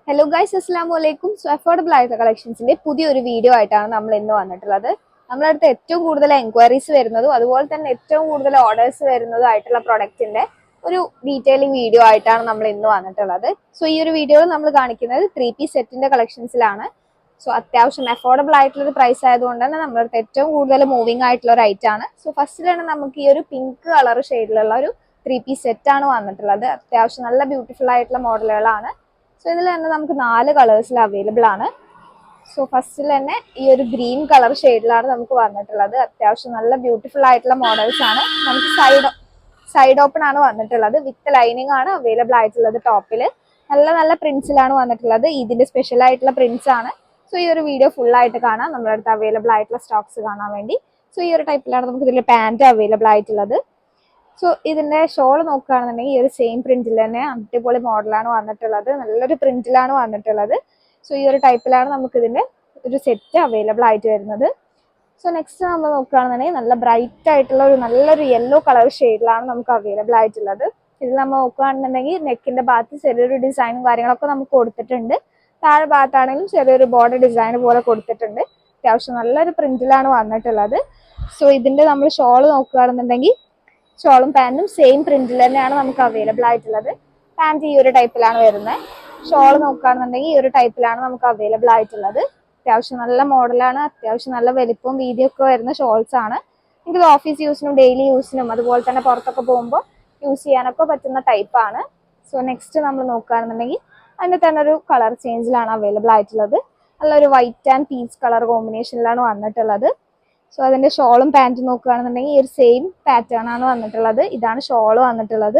Hello guys, അസ്സലാമു അലൈക്കും. So affordable ആയിട്ടുള്ള കളക്ഷൻസിന്റെ പുതിയൊരു വീഡിയോ ആയിട്ടാണ് നമ്മൾ ഇന്ന് വന്നിട്ടുള്ളത്. നമ്മുടെ അടുത്ത് ഏറ്റവും കൂടുതൽ എൻക്വയറീസ് വരുന്നതും അതുപോലെ തന്നെ ഏറ്റവും കൂടുതൽ ഓർഡേഴ്സ് വരുന്നതും ആയിട്ടുള്ള പ്രൊഡക്റ്റിന്റെ ഒരു ഡീറ്റെയിലിംഗ് വീഡിയോ ആയിട്ടാണ് നമ്മൾ ഇന്ന് വന്നിട്ടുള്ളത്. സോ ഈ ഒരു വീഡിയോയിൽ നമ്മൾ കാണിക്കുന്നത് 3 പീസ് സെറ്റിന്റെ കളക്ഷൻസിലാണ്. സോ അത്യാവശ്യം അഫോർഡബിൾ ആയിട്ടുള്ള ഒരു പ്രൈസ് ആയതുകൊണ്ട് തന്നെ നമ്മുടെ അടുത്ത് ഏറ്റവും കൂടുതൽ മൂവിംഗ് ആയിട്ടുള്ള ഒരു ഐറ്റം ആണ്. സോ ഫസ്റ്റ് തന്നെ നമുക്ക് ഈ ഒരു പിങ്ക് കളർ ഷെയ്ഡിലുള്ള ഒരു 3 പീസ് സെറ്റ് ആണ് വന്നിട്ടുള്ളത്. അത്യാവശ്യം നല്ല ബ്യൂട്ടിഫുൾ ആയിട്ടുള്ള മോഡലുകളാണ്. സോ ഇതിൽ തന്നെ നമുക്ക് 4 കളേഴ്സിൽ അവൈലബിൾ ആണ്. സോ ഫസ്റ്റിൽ തന്നെ ഈ ഒരു ഗ്രീൻ കളർ ഷെയ്ഡിലാണ് നമുക്ക് വന്നിട്ടുള്ളത്. അത്യാവശ്യം നല്ല ബ്യൂട്ടിഫുൾ ആയിട്ടുള്ള മോഡൽസ് ആണ്. നമുക്ക് സൈഡ് ഓപ്പൺ ആണ് വന്നിട്ടുള്ളത്. വിത്ത് ലൈനിങ് ആണ് അവൈലബിൾ ആയിട്ടുള്ളത്. ടോപ്പിൽ നല്ല നല്ല പ്രിന്റ്സിലാണ് വന്നിട്ടുള്ളത്. ഇതിന്റെ സ്പെഷ്യൽ ആയിട്ടുള്ള പ്രിന്റ്സ് ആണ്. സോ ഈ ഒരു വീഡിയോ ഫുൾ ആയിട്ട് കാണാം, നമ്മുടെ അടുത്ത് അവൈലബിൾ ആയിട്ടുള്ള സ്റ്റോക്സ് കാണാൻ വേണ്ടി. സോ ഈ ഒരു ടൈപ്പിലാണ് നമുക്ക് ഇതിൽ പാന്റ് അവൈലബിൾ ആയിട്ടുള്ളത്. സോ ഇതിന്റെ ഷോൾ നോക്കുകയാണെന്നുണ്ടെങ്കിൽ ഈ ഒരു സെയിം പ്രിന്റിൽ തന്നെ അടിപൊളി മോഡലാണ് വന്നിട്ടുള്ളത്. നല്ലൊരു പ്രിന്റിലാണ് വന്നിട്ടുള്ളത്. സോ ഈ ഒരു ടൈപ്പിലാണ് നമുക്ക് ഇതിന്റെ ഒരു സെറ്റ് അവൈലബിൾ ആയിട്ട് വരുന്നത്. സോ നെക്സ്റ്റ് നമ്മൾ നോക്കുകയാണെന്നുണ്ടെങ്കിൽ നല്ല ബ്രൈറ്റ് ആയിട്ടുള്ള ഒരു നല്ലൊരു യെല്ലോ കളർ ഷെയ്ഡിലാണ് നമുക്ക് അവൈലബിൾ ആയിട്ടുള്ളത്. ഇത് നമ്മൾ നോക്കുകയാണെന്നുണ്ടെങ്കിൽ നെക്കിന്റെ ഭാഗത്ത് ചെറിയൊരു ഡിസൈനും കാര്യങ്ങളൊക്കെ നമുക്ക് കൊടുത്തിട്ടുണ്ട്. താഴെ ഭാഗത്താണെങ്കിലും ചെറിയൊരു ബോർഡർ ഡിസൈൻ പോലെ കൊടുത്തിട്ടുണ്ട്. അത്യാവശ്യം നല്ലൊരു പ്രിന്റിലാണ് വന്നിട്ടുള്ളത്. സോ ഇതിന്റെ നമ്മൾ ഷോൾ നോക്കുകയാണെന്നുണ്ടെങ്കിൽ ഷോളും പാന്റും സെയിം പ്രിന്റിൽ തന്നെയാണ് നമുക്ക് അവൈലബിൾ ആയിട്ടുള്ളത്. പാന്റ് ഈ ഒരു ടൈപ്പിലാണ് വരുന്നത്. ഷോൾ നോക്കുകയാണെന്നുണ്ടെങ്കിൽ ഈ ഒരു ടൈപ്പിലാണ് നമുക്ക് അവൈലബിൾ ആയിട്ടുള്ളത്. അത്യാവശ്യം നല്ല മോഡലാണ്. അത്യാവശ്യം നല്ല വലിപ്പവും വീതിയും ഒക്കെ വരുന്ന ഷോൾസ് ആണ്. എനിക്കിത് ഓഫീസ് യൂസിനും ഡെയിലി യൂസിനും അതുപോലെ തന്നെ പുറത്തൊക്കെ പോകുമ്പോൾ യൂസ് ചെയ്യാനൊക്കെ പറ്റുന്ന ടൈപ്പാണ്. സോ നെക്സ്റ്റ് നമ്മൾ നോക്കുകയാണെന്നുണ്ടെങ്കിൽ അതിൻ്റെ തന്നെ ഒരു കളർ ചേഞ്ചിലാണ് അവൈലബിൾ ആയിട്ടുള്ളത്. നല്ലൊരു വൈറ്റ് ആൻഡ് പീച്ച് കളർ കോമ്പിനേഷനിലാണ് വന്നിട്ടുള്ളത്. സോ അതിന്റെ ഷോളും പാന്റും നോക്കുകയാണെന്നുണ്ടെങ്കിൽ ഈ ഒരു സെയിം പാറ്റേൺ ആണ് വന്നിട്ടുള്ളത്. ഇതാണ് ഷോൾ വന്നിട്ടുള്ളത്.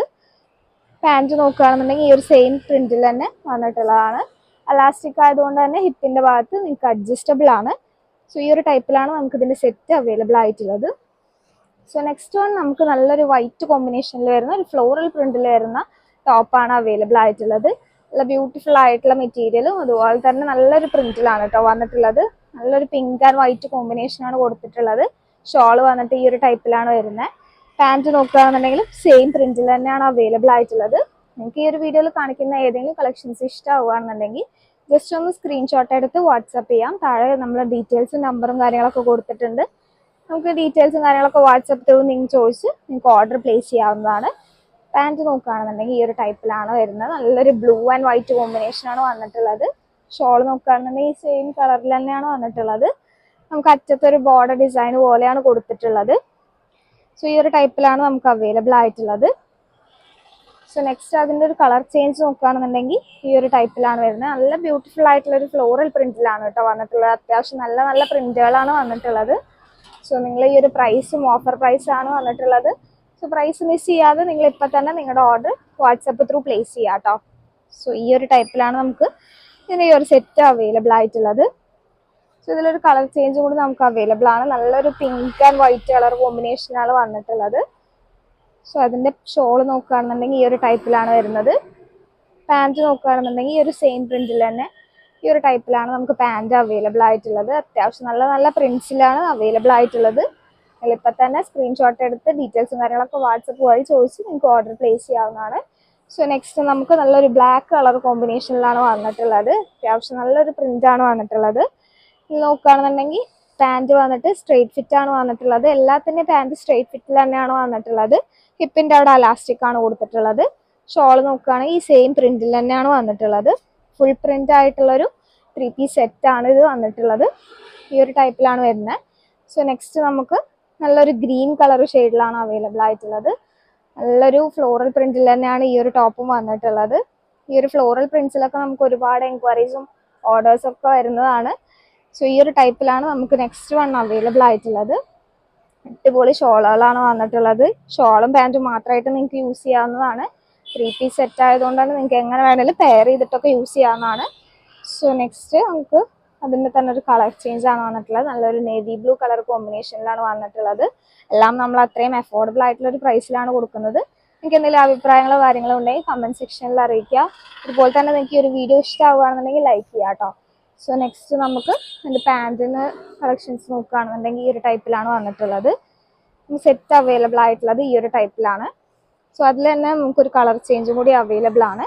പാന്റ് നോക്കുകയാണെന്നുണ്ടെങ്കിൽ ഈ ഒരു സെയിം പ്രിന്റിൽ തന്നെ വന്നിട്ടുള്ളതാണ്. അലാസ്റ്റിക് ആയതുകൊണ്ട് തന്നെ ഹിപ്പിന്റെ ഭാഗത്ത് നിങ്ങൾക്ക് അഡ്ജസ്റ്റബിൾ ആണ്. സോ ഈ ഒരു ടൈപ്പിലാണ് നമുക്ക് ഇതിന്റെ സെറ്റ് അവൈലബിൾ ആയിട്ടുള്ളത്. സോ നെക്സ്റ്റ് വൺ നമുക്ക് നല്ലൊരു വൈറ്റ് കോമ്പിനേഷനിൽ വരുന്ന ഒരു ഫ്ലോറൽ പ്രിന്റിൽ വരുന്ന ടോപ്പാണ് അവൈലബിൾ ആയിട്ടുള്ളത്. നല്ല ബ്യൂട്ടിഫുൾ ആയിട്ടുള്ള മെറ്റീരിയലും അതുപോലെ തന്നെ നല്ലൊരു പ്രിന്റിലാണ് കേട്ടോ വന്നിട്ടുള്ളത്. നല്ലൊരു പിങ്ക് ആൻഡ് വൈറ്റ് കോമ്പിനേഷൻ ആണ് കൊടുത്തിട്ടുള്ളത്. ഷോൾ വന്നിട്ട് ഈ ഒരു ടൈപ്പിലാണ് വരുന്നത്. പാന്റ് നോക്കുകയാണെന്നുണ്ടെങ്കിലും സെയിം പ്രിന്റിൽ തന്നെയാണ് അവൈലബിൾ ആയിട്ടുള്ളത്. നിങ്ങൾക്ക് ഈ ഒരു വീഡിയോയിൽ കാണിക്കുന്ന ഏതെങ്കിലും കളക്ഷൻസ് ഇഷ്ടമാവുകയാണെന്നുണ്ടെങ്കിൽ ജസ്റ്റ് ഒന്ന് സ്ക്രീൻഷോട്ട് എടുത്ത് വാട്സാപ്പ് ചെയ്യാം. താഴെ നമ്മൾ ഡീറ്റെയിൽസും നമ്പറും കാര്യങ്ങളൊക്കെ കൊടുത്തിട്ടുണ്ട്. നമുക്ക് ഡീറ്റെയിൽസും കാര്യങ്ങളൊക്കെ വാട്സാപ്പ് ത്രൂ നിങ്ങൾ ചോദിച്ച് നിങ്ങൾക്ക് ഓർഡർ പ്ലേസ് ചെയ്യാവുന്നതാണ്. പാന്റ് നോക്കുകയാണെന്നുണ്ടെങ്കിൽ ഈ ഒരു ടൈപ്പിലാണ് വരുന്നത്. നല്ലൊരു ബ്ലൂ ആൻഡ് വൈറ്റ് കോമ്പിനേഷൻ ആണ് വന്നിട്ടുള്ളത്. ഷോൾ നോക്കുകയാണെന്നുണ്ടെങ്കിൽ ഈ സെയിം കളറിൽ തന്നെയാണ് വന്നിട്ടുള്ളത്. നമുക്ക് അറ്റത്തൊരു ബോർഡർ ഡിസൈൻ പോലെയാണ് കൊടുത്തിട്ടുള്ളത്. സോ ഈ ഒരു ടൈപ്പിലാണ് നമുക്ക് അവൈലബിൾ ആയിട്ടുള്ളത്. സോ നെക്സ്റ്റ് അതിൻ്റെ ഒരു കളർ ചേഞ്ച് നോക്കുകയാണെന്നുണ്ടെങ്കിൽ ഈ ഒരു ടൈപ്പിലാണ് വരുന്നത്. നല്ല ബ്യൂട്ടിഫുൾ ആയിട്ടുള്ള ഒരു ഫ്ലോറൽ പ്രിന്റിലാണ് കേട്ടോ വന്നിട്ടുള്ളത്. അത്യാവശ്യം നല്ല നല്ല പ്രിന്റുകളാണ് വന്നിട്ടുള്ളത്. സോ നിങ്ങൾ ഈ ഒരു പ്രൈസും ഓഫർ പ്രൈസ് ആണ് വന്നിട്ടുള്ളത്. സോ പ്രൈസ് മിസ് ചെയ്യാതെ നിങ്ങൾ ഇപ്പം തന്നെ നിങ്ങളുടെ ഓർഡർ വാട്സപ്പ് ത്രൂ പ്ലേസ് ചെയ്യാം കേട്ടോ. സോ ഈ ഒരു ടൈപ്പിലാണ് നമുക്ക് ഇതിൻ്റെ ഈ ഒരു സെറ്റ് അവൈലബിൾ ആയിട്ടുള്ളത്. സോ ഇതിലൊരു കളർ ചേഞ്ച് കൂടി നമുക്ക് അവൈലബിൾ ആണ്. നല്ലൊരു പിങ്ക് ആൻഡ് വൈറ്റ് കളർ കോമ്പിനേഷനാണ് വന്നിട്ടുള്ളത്. സോ അതിൻ്റെ ഷോൾ നോക്കുകയാണെന്നുണ്ടെങ്കിൽ ഈ ഒരു ടൈപ്പിലാണ് വരുന്നത്. പാൻറ് നോക്കുകയാണെന്നുണ്ടെങ്കിൽ ഈ ഒരു സെയിം പ്രിന്റിൽ തന്നെ ഈ ഒരു ടൈപ്പിലാണ് നമുക്ക് പാൻറ് അവൈലബിൾ ആയിട്ടുള്ളത്. അത്യാവശ്യം നല്ല നല്ല പ്രിന്റ്സിലാണ് അവൈലബിൾ ആയിട്ടുള്ളത്. ഇപ്പം തന്നെ സ്ക്രീൻഷോട്ട് എടുത്ത് ഡീറ്റെയിൽസും കാര്യങ്ങളൊക്കെ വാട്സപ്പ് വഴി ചോദിച്ച് നിങ്ങൾക്ക് ഓർഡർ പ്ലേസ് ചെയ്യാവുന്നതാണ്. സോ നെക്സ്റ്റ് നമുക്ക് നല്ലൊരു ബ്ലാക്ക് കളർ കോമ്പിനേഷനിലാണ് വന്നിട്ടുള്ളത്. അത്യാവശ്യം നല്ലൊരു പ്രിന്റാണ് വന്നിട്ടുള്ളത്. നോക്കുകയാണെന്നുണ്ടെങ്കിൽ പാൻറ് വന്നിട്ട് സ്ട്രെയിറ്റ് ഫിറ്റ് ആണ് വന്നിട്ടുള്ളത്. എല്ലാത്തിൻ്റെയും പാൻറ് സ്ട്രെയിറ്റ് ഫിറ്റിൽ തന്നെയാണ് വന്നിട്ടുള്ളത്. ഹിപ്പിൻ്റെ അവിടെ അലാസ്റ്റിക് ആണ് കൊടുത്തിട്ടുള്ളത്. ഷോൾ നോക്കുകയാണെങ്കിൽ ഈ സെയിം പ്രിന്റിൽ തന്നെയാണ് വന്നിട്ടുള്ളത്. ഫുൾ പ്രിന്റ് ആയിട്ടുള്ളൊരു 3 പീസ് സെറ്റ് ആണ് ഇത് വന്നിട്ടുള്ളത്. ഈ ഒരു ടൈപ്പിലാണ് വരുന്നത്. സോ നെക്സ്റ്റ് നമുക്ക് നല്ലൊരു ഗ്രീൻ കളർ ഷെയ്ഡിലാണ് അവൈലബിൾ ആയിട്ടുള്ളത്. നല്ലൊരു ഫ്ലോറൽ പ്രിന്റിൽ തന്നെയാണ് ഈ ഒരു ടോപ്പും വന്നിട്ടുള്ളത്. ഈ ഒരു ഫ്ലോറൽ പ്രിന്റ്സിലൊക്കെ നമുക്ക് ഒരുപാട് എൻക്വയറീസും ഓർഡേഴ്സും ഒക്കെ വരുന്നതാണ്. സോ ഈ ഒരു ടൈപ്പിലാണ് നമുക്ക് നെക്സ്റ്റ് വൺ അവൈലബിൾ ആയിട്ടുള്ളത്. അടിപൊളി ഷോളുകളാണ് വന്നിട്ടുള്ളത്. ഷോളും പാൻറ്റും മാത്രമായിട്ട് നിങ്ങൾക്ക് യൂസ് ചെയ്യാവുന്നതാണ്. 3 പീസ് സെറ്റ് ആയതുകൊണ്ട് തന്നെ നിങ്ങൾക്ക് എങ്ങനെ വേണമെങ്കിലും പെയർ ചെയ്തിട്ടൊക്കെ യൂസ് ചെയ്യാവുന്നതാണ്. സോ നെക്സ്റ്റ് നമുക്ക് അതിൻ്റെ തന്നെ ഒരു കളർ ചേഞ്ച് ആണ് വന്നിട്ടുള്ളത്. നല്ലൊരു നേവി ബ്ലൂ കളർ കോമ്പിനേഷനിലാണ് വന്നിട്ടുള്ളത്. എല്ലാം നമ്മൾ അത്രയും അഫോർഡബിൾ ആയിട്ടുള്ള ഒരു പ്രൈസിലാണ് കൊടുക്കുന്നത്. നിങ്ങൾക്ക് എന്തെങ്കിലും അഭിപ്രായങ്ങളോ കാര്യങ്ങളോ ഉണ്ടെങ്കിൽ കമൻറ്റ് സെക്ഷനിൽ അറിയിക്കുക. അതുപോലെ തന്നെ നിങ്ങൾക്ക് ഈ ഒരു വീഡിയോ ഇഷ്ടമാവുകയാണെന്നുണ്ടെങ്കിൽ ലൈക്ക് ചെയ്യാം കേട്ടോ. സോ നെക്സ്റ്റ് നമുക്ക് എൻ്റെ പാൻറ്റിന് കളക്ഷൻസ് നോക്കുകയാണെന്നുണ്ടെങ്കിൽ ഈ ഒരു ടൈപ്പിലാണ് വന്നിട്ടുള്ളത്. സെറ്റ് അവൈലബിൾ ആയിട്ടുള്ളത് ഈ ഒരു ടൈപ്പിലാണ്. സോ അതിൽ തന്നെ നമുക്കൊരു കളർ ചേഞ്ചും കൂടി അവൈലബിൾ ആണ്.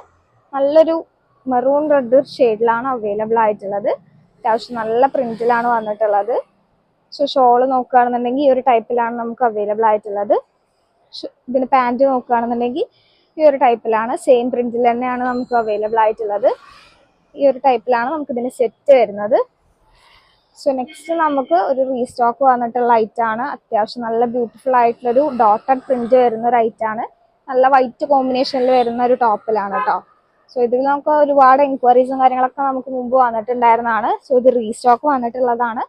നല്ലൊരു മെറൂൺ റെഡ് ഷെയ്ഡിലാണ് അവൈലബിൾ ആയിട്ടുള്ളത്. അത്യാവശ്യം നല്ല പ്രിന്റിലാണ് വന്നിട്ടുള്ളത്. സോ ഷോള് നോക്കുകയാണെന്നുണ്ടെങ്കിൽ ഈ ഒരു ടൈപ്പിലാണ് നമുക്ക് അവൈലബിൾ ആയിട്ടുള്ളത്. ഇതിന് പാൻറ് നോക്കുകയാണെന്നുണ്ടെങ്കിൽ ഈ ഒരു ടൈപ്പിലാണ്, സെയിം പ്രിന്റിൽ തന്നെയാണ് നമുക്ക് അവൈലബിൾ ആയിട്ടുള്ളത്. ഈ ഒരു ടൈപ്പിലാണ് നമുക്ക് ഇതിന് സെറ്റ് വരുന്നത്. സോ നെക്സ്റ്റ് നമുക്ക് ഒരു റീസ്റ്റോക്ക് വന്നിട്ടുള്ള ഐറ്റാണ്. അത്യാവശ്യം നല്ല ബ്യൂട്ടിഫുൾ ആയിട്ടുള്ളൊരു ഡോട്ടഡ് പ്രിന്റ് വരുന്ന ഒരു ഐറ്റാണ്. നല്ല വൈറ്റ് കോമ്പിനേഷനിൽ വരുന്ന ഒരു ടോപ്പിലാണ് കേട്ടോ. സോ ഇതിൽ നമുക്ക് ഒരുപാട് എൻക്വയറീസും കാര്യങ്ങളൊക്കെ നമുക്ക് മുമ്പ് വന്നിട്ടുണ്ടായിരുന്നതാണ്. സോ ഇത് റീസ്റ്റോക്ക് വന്നിട്ടുള്ളതാണ്.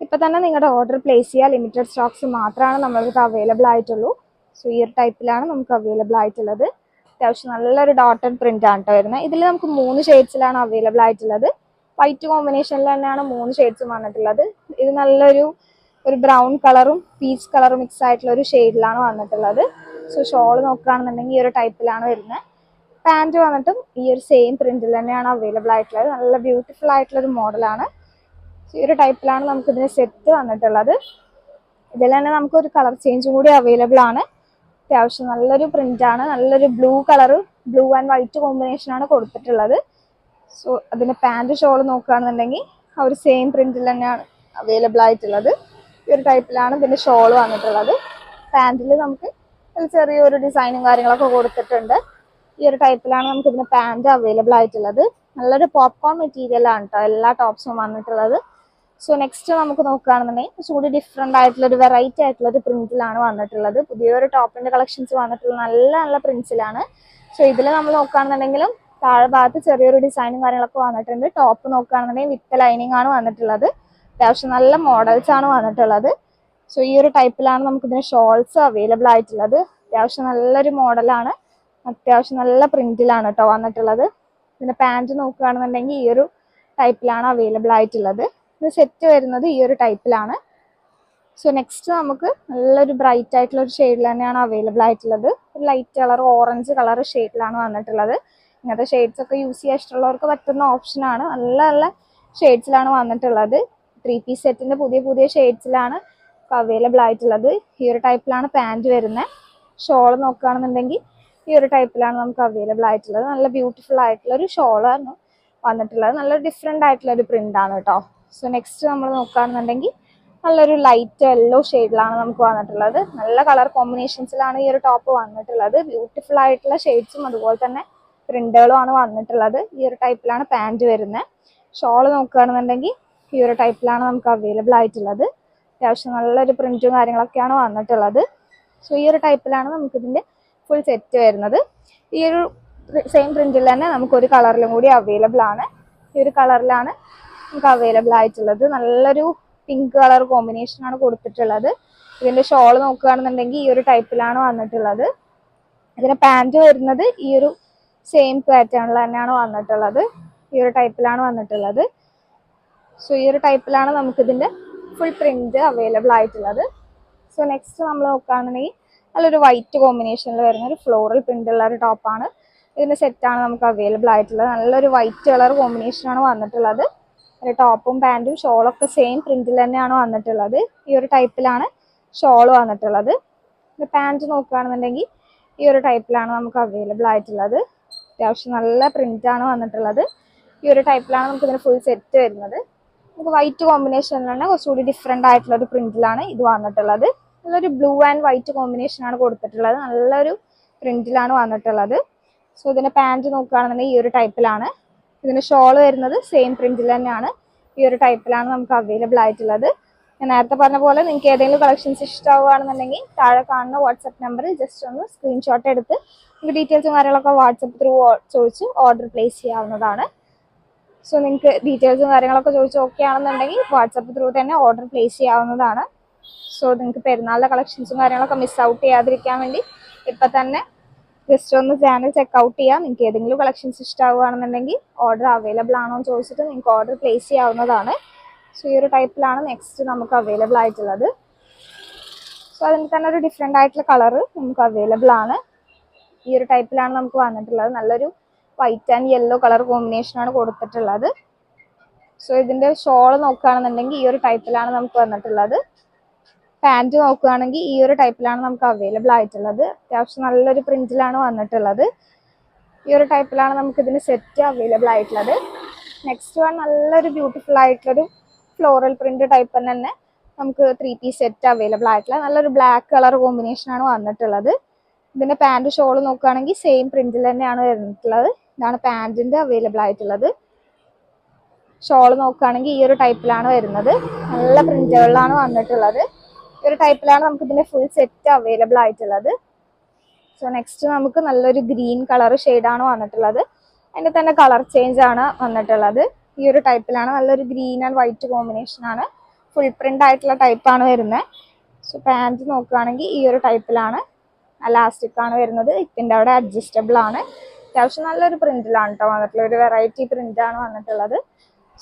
ഇപ്പൊ തന്നെ നിങ്ങളുടെ ഓർഡർ പ്ലേസ് ചെയ്യുക. ലിമിറ്റഡ് സ്റ്റോക്സ് മാത്രമാണ് നമ്മൾക്ക് അവൈലബിൾ ആയിട്ടുള്ളൂ. സോ ഈ ഒരു ടൈപ്പിലാണ് നമുക്ക് അവൈലബിൾ ആയിട്ടുള്ളത്. അത്യാവശ്യം നല്ലൊരു ഡോട്ടഡ് പ്രിന്റ് ആണ് കേട്ടോ വരുന്നത്. ഇതിൽ നമുക്ക് 3 ഷെയ്ഡ്സിലാണ് അവൈലബിൾ ആയിട്ടുള്ളത്. വൈറ്റ് കോമ്പിനേഷനിൽ തന്നെയാണ് 3 ഷെയ്ഡ്സും വന്നിട്ടുള്ളത്. ഇത് നല്ലൊരു ബ്രൗൺ കളറും പീച്ച് കളറും മിക്സ് ആയിട്ടുള്ള ഒരു ഷെയ്ഡിലാണ് വന്നിട്ടുള്ളത്. സോ ഷോൾ നോക്കുകയാണെന്നുണ്ടെങ്കിൽ ഈ ഒരു ടൈപ്പിലാണ് വരുന്നത്. പാൻറ് വന്നിട്ടും ഈ ഒരു സെയിം പ്രിന്റിൽ തന്നെയാണ് അവൈലബിൾ ആയിട്ടുള്ളത്. നല്ല ബ്യൂട്ടിഫുൾ ആയിട്ടുള്ള ഒരു മോഡലാണ്. ഈ ഒരു ടൈപ്പിലാണ് നമുക്ക് ഇതിന് സെറ്റ് വന്നിട്ടുള്ളത്. ഇതിൽ തന്നെ നമുക്ക് ഒരു കളർ ചേഞ്ചും കൂടി അവൈലബിൾ ആണ്. അത്യാവശ്യം നല്ലൊരു പ്രിന്റ് ആണ്. നല്ലൊരു ബ്ലൂ ആൻഡ് വൈറ്റ് കോമ്പിനേഷൻ ആണ് കൊടുത്തിട്ടുള്ളത്. സോ അതിന്റെ പാൻറ് ഷോൾ നോക്കുകയാണെന്നുണ്ടെങ്കിൽ ആ ഒരു സെയിം പ്രിന്റിൽ തന്നെയാണ് അവൈലബിൾ ആയിട്ടുള്ളത്. ഈ ഒരു ടൈപ്പിലാണ് ഇതിന്റെ ഷോൾ വന്നിട്ടുള്ളത്. പാൻറിൽ നമുക്ക് ചെറിയൊരു ഡിസൈനും കാര്യങ്ങളൊക്കെ കൊടുത്തിട്ടുണ്ട്. ഈ ഒരു ടൈപ്പിലാണ് നമുക്ക് ഇതിന്റെ പാൻറ് അവൈലബിൾ ആയിട്ടുള്ളത്. നല്ലൊരു പോപ്കോൺ മെറ്റീരിയൽ ആണ് കേട്ടോ എല്ലാ ടോപ്സും വന്നിട്ടുള്ളത്. സോ നെക്സ്റ്റ് നമുക്ക് നോക്കുകയാണെന്നുണ്ടെങ്കിൽ കുറച്ചുകൂടി ഡിഫറെന്റ് ആയിട്ടുള്ള ഒരു വെറൈറ്റി ആയിട്ടുള്ള ഒരു പ്രിന്റിലാണ് വന്നിട്ടുള്ളത്. പുതിയൊരു ടോപ്പിന്റെ കളക്ഷൻസ് വന്നിട്ടുള്ള നല്ല നല്ല പ്രിന്റ്സിലാണ്. സോ ഇതിൽ നമ്മൾ നോക്കുകയാണെന്നുണ്ടെങ്കിലും താഴെ ഭാഗത്ത് ചെറിയൊരു ഡിസൈനും കാര്യങ്ങളൊക്കെ വന്നിട്ടുണ്ട്. ടോപ്പ് നോക്കുകയാണെന്നുണ്ടെങ്കിൽ വിത്ത് ലൈനിങ് ആണ് വന്നിട്ടുള്ളത്. അത്യാവശ്യം നല്ല മോഡൽസ് ആണ് വന്നിട്ടുള്ളത്. സോ ഈ ഒരു ടൈപ്പിലാണ് നമുക്ക് ഇതിന് ഷോൾസ് അവൈലബിൾ ആയിട്ടുള്ളത്. അത്യാവശ്യം നല്ലൊരു മോഡലാണ്. അത്യാവശ്യം നല്ല പ്രിന്റിലാണ് കേട്ടോ വന്നിട്ടുള്ളത്. ഇതിന്റെ പാൻറ് നോക്കുകയാണെന്നുണ്ടെങ്കിൽ ഈ ഒരു ടൈപ്പിലാണ് അവൈലബിൾ ആയിട്ടുള്ളത്. ഇത് സെറ്റ് വരുന്നത് ഈ ഒരു ടൈപ്പിലാണ്. സോ നെക്സ്റ്റ് നമുക്ക് നല്ലൊരു ബ്രൈറ്റ് ആയിട്ടുള്ള ഒരു ഷെയ്ഡിൽ തന്നെയാണ് അവൈലബിൾ ആയിട്ടുള്ളത്. ഒരു ലൈറ്റ് കളർ ഓറഞ്ച് കളർ ഷെയ്ഡിലാണ് വന്നിട്ടുള്ളത്. ഇങ്ങനത്തെ ഷെയ്ഡ്സ് ഒക്കെ യൂസ് ചെയ്യാൻ ഇഷ്ടമുള്ളവർക്ക് പറ്റുന്ന ഓപ്ഷനാണ്. നല്ല നല്ല ഷെയ്ഡ്സിലാണ് വന്നിട്ടുള്ളത്. 3 പീസ് സെറ്റിന്റെ പുതിയ ഷെയ്ഡ്സിലാണ് അവൈലബിൾ ആയിട്ടുള്ളത്. ഈ ഒരു ടൈപ്പിലാണ് പാൻറ് വരുന്നത്. ഷോൾ നോക്കുകയാണെന്നുണ്ടെങ്കിൽ ഈ ഒരു ടൈപ്പിലാണ് നമുക്ക് അവൈലബിൾ ആയിട്ടുള്ളത്. നല്ല ബ്യൂട്ടിഫുൾ ആയിട്ടുള്ള ഒരു ഷോളാണ് വന്നിട്ടുള്ളത്. നല്ലൊരു ഡിഫറെന്റ് ആയിട്ടുള്ള ഒരു പ്രിന്റ് ആണ് കേട്ടോ. സോ നെക്സ്റ്റ് നമ്മൾ നോക്കുകയാണെന്നുണ്ടെങ്കിൽ നല്ലൊരു ലൈറ്റ് യെല്ലോ ഷെയ്ഡിലാണ് നമുക്ക് വന്നിട്ടുള്ളത്. നല്ല കളർ കോമ്പിനേഷൻസിലാണ് ഈ ഒരു ടോപ്പ് വന്നിട്ടുള്ളത്. ബ്യൂട്ടിഫുൾ ആയിട്ടുള്ള ഷെയ്ഡ്സും അതുപോലെ തന്നെ പ്രിന്റുകളും ആണ് വന്നിട്ടുള്ളത്. ഈ ഒരു ടൈപ്പിലാണ് പാൻറ് വരുന്നത്. ഷോൾ നോക്കുകയാണെന്നുണ്ടെങ്കിൽ ഈ ഒരു ടൈപ്പിലാണ് നമുക്ക് അവൈലബിൾ ആയിട്ടുള്ളത്. അത്യാവശ്യം നല്ലൊരു പ്രിന്റും കാര്യങ്ങളൊക്കെയാണ് വന്നിട്ടുള്ളത്. സോ ഈ ഒരു ടൈപ്പിലാണ് നമുക്കിതിന്റെ ഫുൾ സെറ്റ് വരുന്നത്. ഈ ഒരു സെയിം പ്രിന്റിൽ തന്നെ നമുക്കൊരു കളറിലും കൂടി അവൈലബിൾ ആണ്. ഈ ഒരു കളറിലാണ് നമുക്ക് അവൈലബിൾ ആയിട്ടുള്ളത്. നല്ലൊരു പിങ്ക് കളർ കോമ്പിനേഷൻ ആണ് കൊടുത്തിട്ടുള്ളത്. ഇതിന്റെ ഷോൾ നോക്കുകയാണെന്നുണ്ടെങ്കിൽ ഈ ഒരു ടൈപ്പിലാണ് വന്നിട്ടുള്ളത്. ഇതിന്റെ പാൻറ് വരുന്നത് ഈ ഒരു സെയിം പാറ്റേണിൽ തന്നെയാണ് വന്നിട്ടുള്ളത്. ഈ ഒരു ടൈപ്പിലാണ് വന്നിട്ടുള്ളത്. സോ ഈ ഒരു ടൈപ്പിലാണ് നമുക്കിതിന്റെ ഫുൾ പ്രിന്റ് അവൈലബിൾ ആയിട്ടുള്ളത്. സോ നെക്സ്റ്റ് നമ്മൾ നോക്കുകയാണെന്നുണ്ടെങ്കിൽ നല്ലൊരു വൈറ്റ് കോമ്പിനേഷനിൽ വരുന്ന ഒരു ഫ്ലോറൽ പ്രിന്റ് ഉള്ള ഒരു ടോപ്പാണ്. ഇതിന്റെ സെറ്റാണ് നമുക്ക് അവൈലബിൾ ആയിട്ടുള്ളത്. നല്ലൊരു വൈറ്റ് കളർ കോമ്പിനേഷനാണ് വന്നിട്ടുള്ളത്. ഒരു ടോപ്പും പാൻറ്റും ഷോളൊക്കെ സെയിം പ്രിന്റിൽ തന്നെയാണ് വന്നിട്ടുള്ളത്. ഈ ഒരു ടൈപ്പിലാണ് ഷോൾ വന്നിട്ടുള്ളത്. പാൻറ് നോക്കുകയാണെന്നുണ്ടെങ്കിൽ ഈ ഒരു ടൈപ്പിലാണ് നമുക്ക് അവൈലബിൾ ആയിട്ടുള്ളത്. അത്യാവശ്യം നല്ല പ്രിന്റ് ആണ് വന്നിട്ടുള്ളത്. ഈ ഒരു ടൈപ്പിലാണ് നമുക്ക് ഇതിന് ഫുൾ സെറ്റ് വരുന്നത്. നമുക്ക് വൈറ്റ് കോമ്പിനേഷനിൽ തന്നെ കുറച്ചുകൂടി ഡിഫറെന്റ് ആയിട്ടുള്ള ഒരു പ്രിന്റിലാണ് ഇത് വന്നിട്ടുള്ളത്. നല്ലൊരു ബ്ലൂ ആൻഡ് വൈറ്റ് കോമ്പിനേഷൻ ആണ് കൊടുത്തിട്ടുള്ളത്. നല്ലൊരു പ്രിന്റിലാണ് വന്നിട്ടുള്ളത്. സോ ഇതിന്റെ പാൻറ് നോക്കുകയാണെന്നുണ്ടെങ്കിൽ ഈ ഒരു ടൈപ്പിലാണ്. ഇതിന്റെ ഷോൾ വരുന്നത് സെയിം പ്രിന്റിൽ തന്നെയാണ്. ഈ ഒരു ടൈപ്പിലാണ് നമുക്ക് അവൈലബിൾ ആയിട്ടുള്ളത്. ഞാൻ നേരത്തെ പറഞ്ഞ പോലെ നിങ്ങൾക്ക് ഏതെങ്കിലും കളക്ഷൻസ് ഇഷ്ടമാവുകയാണെന്നുണ്ടെങ്കിൽ താഴെ കാണുന്ന വാട്സപ്പ് നമ്പറിൽ ജസ്റ്റ് ഒന്ന് സ്ക്രീൻഷോട്ട് എടുത്ത് നിങ്ങൾക്ക് ഡീറ്റെയിൽസും കാര്യങ്ങളൊക്കെ വാട്സപ്പ് ത്രൂ ചോദിച്ച് ഓർഡർ പ്ലേസ് ചെയ്യാവുന്നതാണ്. സോ നിങ്ങൾക്ക് ഡീറ്റെയിൽസും കാര്യങ്ങളൊക്കെ ചോദിച്ച് ഓക്കെ ആണെന്നുണ്ടെങ്കിൽ വാട്സപ്പ് ത്രൂ തന്നെ ഓർഡർ പ്ലേസ് ചെയ്യാവുന്നതാണ്. സോ നിങ്ങൾക്ക് പെരുന്നാളിലെ കളക്ഷൻസും കാര്യങ്ങളൊക്കെ മിസ് ഔട്ട് ചെയ്യാതിരിക്കാൻ വേണ്ടി ഇപ്പം തന്നെ ജസ്റ്റ് ഒന്ന് ചാനൽ ചെക്കൗട്ട് ചെയ്യാം. നിങ്ങൾക്ക് ഏതെങ്കിലും കളക്ഷൻസ് ഇഷ്ടമാവുകയാണെന്നുണ്ടെങ്കിൽ ഓർഡർ അവൈലബിൾ ആണോ എന്ന് ചോദിച്ചിട്ട് നിങ്ങൾക്ക് ഓർഡർ പ്ലേസ് ചെയ്യാവുന്നതാണ്. സോ ഈ ഒരു ടൈപ്പിലാണ് നെക്സ്റ്റ് നമുക്ക് അവൈലബിൾ ആയിട്ടുള്ളത്. സോ അതിന് തന്നെ ഒരു ഡിഫറെൻ്റ് ആയിട്ടുള്ള കളറ് നമുക്ക് അവൈലബിൾ ആണ്. ഈ ഒരു ടൈപ്പിലാണ് നമുക്ക് വന്നിട്ടുള്ളത്. നല്ലൊരു വൈറ്റ് ആൻഡ് യെല്ലോ കളർ കോമ്പിനേഷനാണ് കൊടുത്തിട്ടുള്ളത്. സോ ഇതിന്റെ ഷോൾ നോക്കുകയാണെന്നുണ്ടെങ്കിൽ ഈ ഒരു ടൈപ്പിലാണ് നമുക്ക് വന്നിട്ടുള്ളത്. പാൻറ് നോക്കുകയാണെങ്കിൽ ഈ ഒരു ടൈപ്പിലാണ് നമുക്ക് അവൈലബിൾ ആയിട്ടുള്ളത്. അത്യാവശ്യം നല്ലൊരു പ്രിന്റിലാണ് വന്നിട്ടുള്ളത്. ഈ ഒരു ടൈപ്പിലാണ് നമുക്ക് ഇതിന് സെറ്റ് അവൈലബിൾ ആയിട്ടുള്ളത്. നെക്സ്റ്റ് വൺ നല്ലൊരു ബ്യൂട്ടിഫുൾ ആയിട്ടുള്ളൊരു ഫ്ലോറൽ പ്രിന്റ് ടൈപ്പ് തന്നെ നമുക്ക് 3 പീസ് സെറ്റ് അവൈലബിൾ ആയിട്ടുള്ള നല്ലൊരു ബ്ലാക്ക് കളർ കോമ്പിനേഷൻ ആണ് വന്നിട്ടുള്ളത്. ഇതിന്റെ പാന്റ് ഷോൾ നോക്കുകയാണെങ്കിൽ സെയിം പ്രിന്റിൽ തന്നെയാണ് വരുന്നിട്ടുള്ളത്. ഇതാണ് പാന്റിന്റെ അവൈലബിൾ ആയിട്ടുള്ളത്. ഷോൾ നോക്കുകയാണെങ്കിൽ ഈ ഒരു ടൈപ്പിലാണ് വരുന്നത്. നല്ല പ്രിന്റുകളിലാണ് വന്നിട്ടുള്ളത്. ഈ ഒരു ടൈപ്പിലാണ് നമുക്ക് ഇതിന്റെ ഫുൾ സെറ്റ് അവൈലബിൾ ആയിട്ടുള്ളത്. സോ നെക്സ്റ്റ് നമുക്ക് നല്ലൊരു ഗ്രീൻ കളർ ഷെയ്ഡാണ് വന്നിട്ടുള്ളത്. അതിന്റെ തന്നെ കളർ ചേഞ്ച് ആണ് വന്നിട്ടുള്ളത്. ഈ ഒരു ടൈപ്പിലാണ് നല്ലൊരു ഗ്രീൻ ആൻഡ് വൈറ്റ് കോമ്പിനേഷൻ ആണ്. ഫുൾ പ്രിന്റ് ആയിട്ടുള്ള ടൈപ്പാണ് വരുന്നത്. സോ പാന്റ് നോക്കുകയാണെങ്കിൽ ഈ ഒരു ടൈപ്പിലാണ്. എലാസ്റ്റിക് ആണ് വരുന്നത്. ഇതിന്റെ അവിടെ അഡ്ജസ്റ്റബിൾ ആണ്. അത്യാവശ്യം നല്ലൊരു പ്രിന്റിലാണ് കേട്ടോ വന്നിട്ടുള്ളത്. ഒരു വെറൈറ്റി പ്രിന്റ് ആണ് വന്നിട്ടുള്ളത്.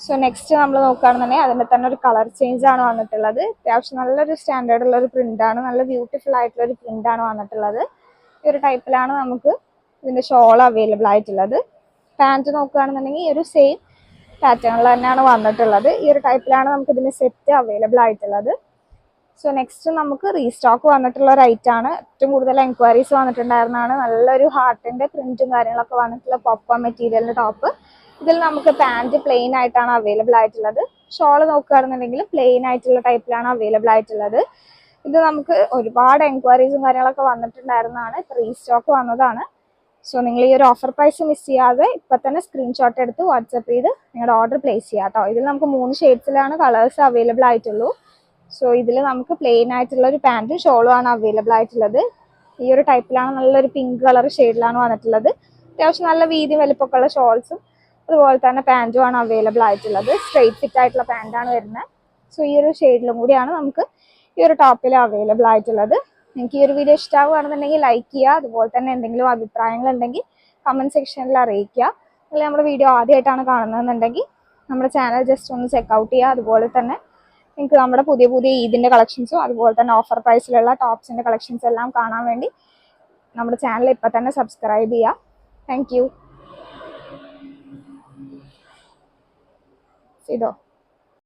സോ നെക്സ്റ്റ് നമ്മൾ നോക്കുകയാണെന്നുണ്ടെങ്കിൽ അതിന്റെ തന്നെ ഒരു കളർ ചേഞ്ച് ആണ് വന്നിട്ടുള്ളത്. അത്യാവശ്യം നല്ലൊരു സ്റ്റാൻഡേർഡ് ഉള്ള ഒരു പ്രിന്റ് ആണ്. നല്ല ബ്യൂട്ടിഫുൾ ആയിട്ടുള്ള ഒരു പ്രിന്റ് ആണ് വന്നിട്ടുള്ളത്. ഈ ഒരു ടൈപ്പിലാണ് നമുക്ക് ഇതിന്റെ ഷോൾ അവൈലബിൾ ആയിട്ടുള്ളത്. പാന്റ് നോക്കുകയാണെന്നുണ്ടെങ്കിൽ ഈ ഒരു സെയിം പാറ്റേണിൽ തന്നെയാണ് വന്നിട്ടുള്ളത്. ഈ ഒരു ടൈപ്പിലാണ് നമുക്ക് ഇതിന്റെ സെറ്റ് അവൈലബിൾ ആയിട്ടുള്ളത്. സോ നെക്സ്റ്റ് നമുക്ക് റീസ്റ്റോക്ക് വന്നിട്ടുള്ള ഒരു ഐറ്റം ആണ്. ഏറ്റവും കൂടുതൽ എൻക്വയറീസ് വന്നിട്ടുണ്ടായിരുന്നതാണ്. നല്ലൊരു ഹാർട്ടിന്റെ പ്രിന്റും കാര്യങ്ങളൊക്കെ വന്നിട്ടുള്ള പോപ്കോൺ മെറ്റീരിയലിന്റെ ടോപ്പ്. ഇതിൽ നമുക്ക് പാന്റ് പ്ലെയിൻ ആയിട്ടാണ് അവൈലബിൾ ആയിട്ടുള്ളത്. ഷോൾ നോക്കുകയാണെന്നുണ്ടെങ്കിൽ പ്ലെയിൻ ആയിട്ടുള്ള ടൈപ്പിലാണ് അവൈലബിൾ ആയിട്ടുള്ളത്. ഇത് നമുക്ക് ഒരുപാട് എൻക്വയറീസും കാര്യങ്ങളൊക്കെ വന്നിട്ടുണ്ടായിരുന്നതാണ്. ഇപ്പൊ റീസ്റ്റോക്ക് വന്നതാണ്. സോ നിങ്ങൾ ഈ ഒരു ഓഫർ പ്രൈസ് മിസ് ചെയ്യാതെ ഇപ്പൊ തന്നെ സ്ക്രീൻഷോട്ട് എടുത്ത് വാട്സ്ആപ്പ് ചെയ്ത് നിങ്ങളുടെ ഓർഡർ പ്ലേസ് ചെയ്യാം കേട്ടോ. ഇതിൽ നമുക്ക് 3 ഷെയ്ഡ്സിലാണ് കളേഴ്സ് അവൈലബിൾ ആയിട്ടുള്ളൂ. സോ ഇതിൽ നമുക്ക് പ്ലെയിൻ ആയിട്ടുള്ള ഒരു പാന്റും ഷോളും ആണ് അവൈലബിൾ ആയിട്ടുള്ളത്. ഈ ഒരു ടൈപ്പിലാണ് നല്ലൊരു പിങ്ക് കളർ ഷെയ്ഡിലാണ് വന്നിട്ടുള്ളത്. അത്യാവശ്യം നല്ല വീതി വലിപ്പമൊക്കെ ഉള്ള ഷോൾസും അതുപോലെ തന്നെ പാന്റും ആണ് അവൈലബിൾ ആയിട്ടുള്ളത്. സ്ട്രെയിറ്റ് ഫിറ്റ് ആയിട്ടുള്ള പാന്റാണ് വരുന്നത്. സോ ഈ ഒരു ഷെയ്ഡിലും കൂടിയാണ് നമുക്ക് ഈ ഒരു ടോപ്പിൽ അവൈലബിൾ ആയിട്ടുള്ളത്. നിങ്ങൾക്ക് ഈ ഒരു വീഡിയോ ഇഷ്ടമാവുകയാണെന്നുണ്ടെങ്കിൽ ലൈക്ക് ചെയ്യുക. അതുപോലെ തന്നെ എന്തെങ്കിലും അഭിപ്രായങ്ങൾ ഉണ്ടെങ്കിൽ കമന്റ് സെക്ഷനിൽ അറിയിക്കുക. അല്ലെങ്കിൽ നമ്മുടെ വീഡിയോ ആദ്യമായിട്ടാണ് കാണുന്നതെന്നുണ്ടെങ്കിൽ നമ്മുടെ ചാനൽ ജസ്റ്റ് ഒന്ന് ചെക്കൗട്ട് ചെയ്യുക. അതുപോലെ തന്നെ നിങ്ങൾക്ക് നമ്മുടെ പുതിയ പുതിയ ഈദിന്റെ കളക്ഷൻസും അതുപോലെ തന്നെ ഓഫർ പ്രൈസിലുള്ള ടോപ്സിന്റെ കളക്ഷൻസ് എല്ലാം കാണാൻ വേണ്ടി നമ്മുടെ ചാനൽ ഇപ്പം തന്നെ സബ്സ്ക്രൈബ് ചെയ്യുക. Thank you. ഇതോ